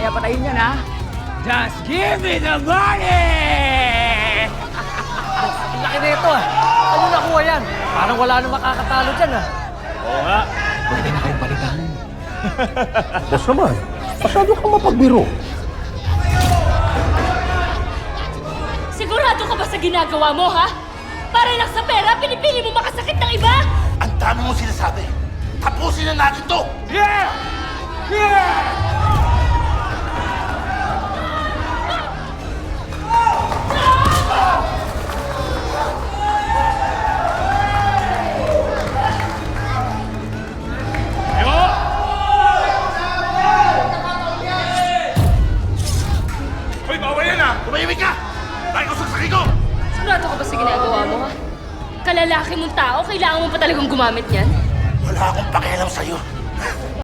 kaya patayin yan, ha? Just give me the money! Laki na ito ah. Ano nakuha yan? Parang wala nang makakatalo dyan ah. Oo nga. Pwede na kayong balikan. Boss naman, masyado kang mapagbiro. Sigurado ka ba sa ginagawa mo, ha? Para lang sa pera, pinipili mo makasakit ng iba? Ang dami mong sinasabi. Tapusin na natin to! Yeah! Yeah! Hoy, bawal yan ah! Tumahimik ka! Dahil ko saksaki ko! Sigurado ka ba sa ginagawa mo, ha? Kalalaki mong tao, kailangan mo pa talagang gumamit niyan? Wala akong pakialam sa'yo.